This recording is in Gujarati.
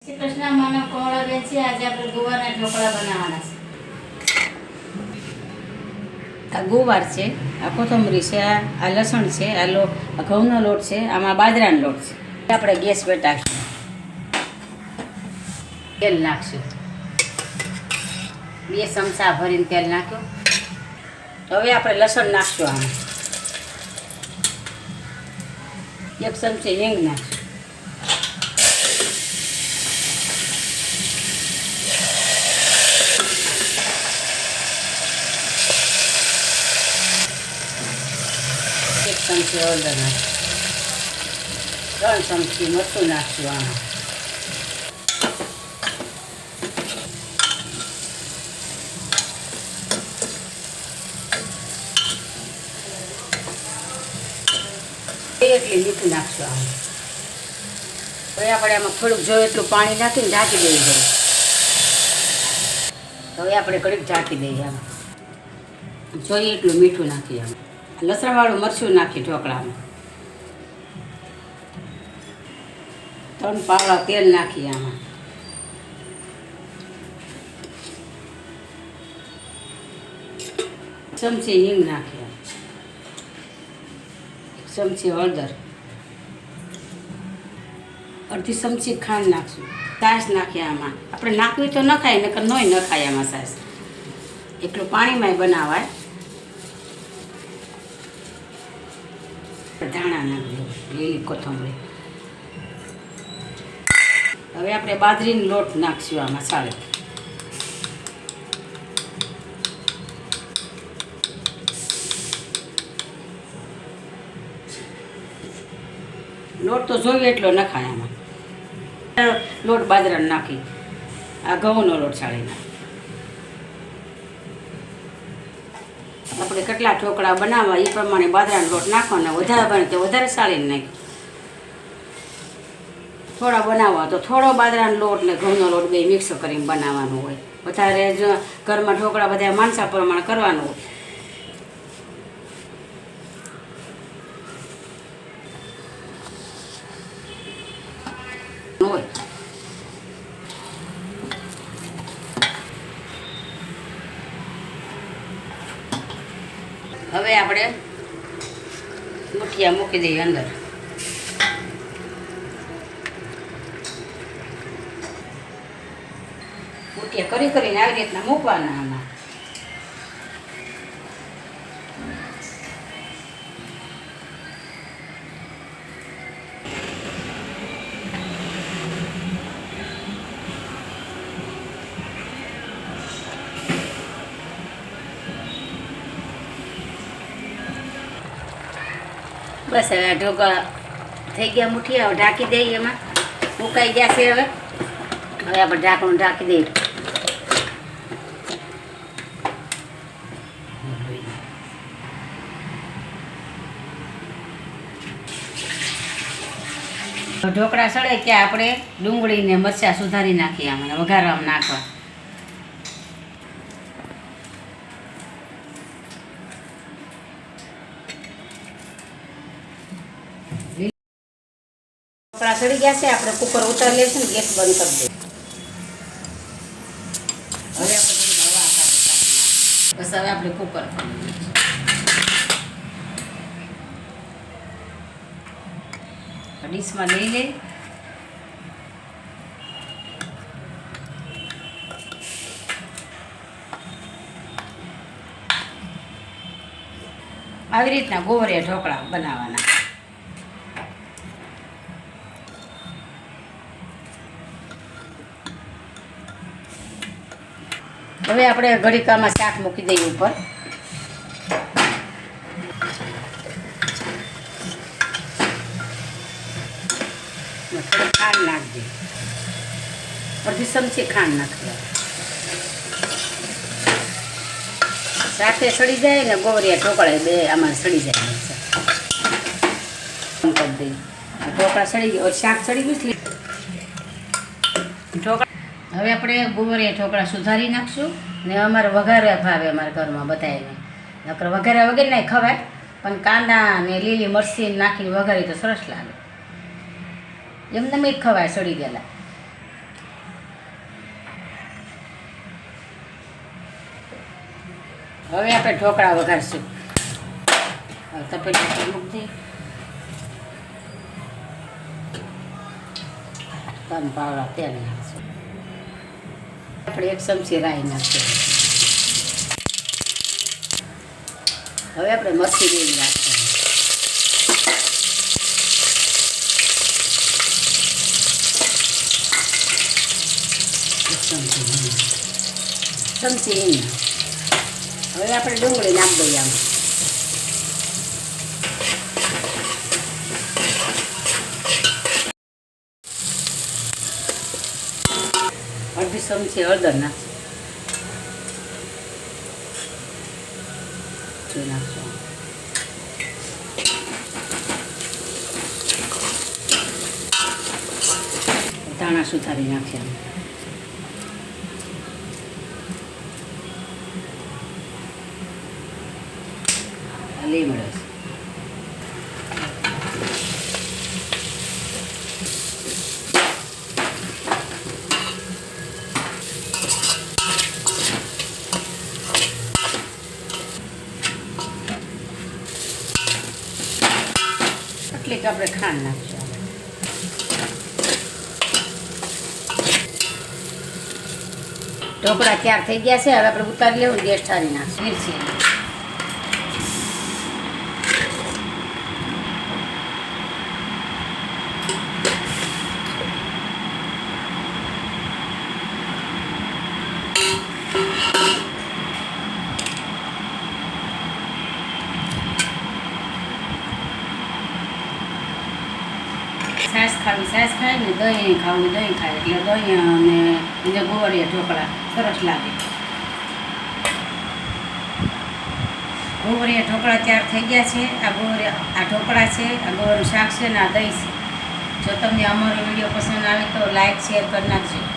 શ્રી કૃષ્ણ. માનવ કમળાબેન છે. આજે આપણે ગુવારના ઢોકળા બનાવવાના છે. આ ગુવાર છે, આ કોથમરી છે, આ લસણ છે, આ ઘઉંનો લોટ છે, આમાં બાજરાનો લોટ છે. આપણે ગેસ પેટાવીશું, તેલ નાખશું. 2 ચમચા ભરીને તેલ નાખ્યું. હવે આપણે લસણ નાખશું. આમાં 1 ચમચી હિંગ નાખશું. ચમચી હળદર નાખશું. 3 ચમચી મરચું નાખશું. આમાં એટલી મીઠું નાખશું. આમાં હવે આપણે આમાં થોડુંક જોઈએ એટલું પાણી નાખીને ઢાંકી દઈએ છીએ. હવે આપણે ઘડીક ઢાંકી દઈએ. આમાં જોઈએ એટલું મીઠું નાખીએ. આમાં લસણવાળું મરચું નાખી ઢોકળામાં. 3 પાવડા તેલ નાખીએ. આમાં ચમચી હિંગ નાખીએ. 1 ચમચી હળદર, અડધી ચમચી ખાંડ નાખશું. છાશ નાખીએ. આમાં આપણે નાખવી તો ન ખાય, નકર નોય ન ખાય. આમાં છાશ એટલું પાણીમાંય બનાવાય. ધાણા નાખી દેવું, લીલી કોથમરી. હવે આપણે બાજરીનો લોટ નાખશું. આમાં સાળે લોટ તો જોઈએ એટલો નખાય. આમાં લોટ બાજરાનો નાખી, આ ઘઉંનો લોટ સાળી નાખી. આપણે કેટલા ઢોકળા બનાવવા એ પ્રમાણે બાજરાનો લોટ નાખવાનો. વધારે બને તો વધારે સાળીને નાખી. થોડા બનાવવા તો થોડો બાજરાનો લોટ ને ઘઉંનો લોટ બે મિક્સ કરીને બનાવવાનું હોય. વધારે જ ઘરમાં ઢોકળા બધા માણસા પ્રમાણે કરવાનું હોય. હવે આપણે મુઠિયા મૂકી દઈએ અંદર. મુઠિયા કરીને આવી રીતના મૂકવાના. આમાં બસ હવે ઢોકળા થઈ ગયા. મુઠિયા ઢાંકી દઈએ. એમાં મુકાઈ ગયા છે. હવે આપણે ઢાંકણું ઢાંકી દઈએ. ઢોકળા સળે ત્યાં આપણે ડુંગળી ને મરચાં સુધારી નાખીએ. આમાં વઘારવામાં નાખવા. ઢોકળા સડી ગયા છે. આપણે કુકર ઉતારી લઈશું ને ગેસ બંધ કરી દઈએ. હવે આપણે બસ હવે આપણે કુકર ડીશમાં લઈ લઈ. આવી રીતના ગોવરિયા ઢોકળા બનાવવાના. હવે આપણે ઘડીકામાં શાક મૂકી દઈએ ઉપર. થોડી ખાંડ નાખી દઈએ. અડધી ચમચી ખાંડ નાખી. શાકે સડી જાય ને ગોવરિયા ઢોકળા બે આમાં સડી જાય. કરી દઈએ. ઢોકળા સડી ગયો, શાક સડી ગયું. ઢોકળા હવે આપણે ગોવરિયા ઢોકળા સુધારી નાખશું. ને અમારે વઘાર્યા ભાવે અમારા ઘરમાં બધાને. નકર વઘાર્યા વગર નહીં ખવાય, પણ કાંદા ને લીલી મરચી નાખીને વઘારી તો સરસ લાગે. એમને જ ખવાય સડી ગયેલા. હવે આપણે ઢોકળા વઘારશું. તપેલી પર મૂકી ત્રણ પાવડા તેલ નાખશું. આપણે 1 ચમચી રાઈ નાખશું. હવે આપણે મરચી લીલી નાખશું. ચમચી હિંગ. હવે આપણે ડુંગળી નાખી દઈએ આમાં. અડધી ચમચી હળદર નાખશું. નાખશું ધાણા સુધારી નાખ્યા. લીમડો એટલી આપણે ખાંડ નાખશું. ઢોકળા તૈયાર થઈ ગયા છે. હવે આપણે ઉતારી લેવું. ગેસ ઠારી નાખશું. મિરચી છાશ ખાવી છાશ ખાય ને દહીં ખાવું દહીં ખાય એટલે દહીં અને એને ગોળીયા ઢોકળા સરસ લાગે. ગોળીયા ઢોકળા તૈયાર થઈ ગયા છે. આ ઢોકળા છે, આ ગોળનું શાક છે ને આ દહીં છે. જો તમને અમારો વિડીયો પસંદ આવે તો લાઈક શેર કરી નાખજો.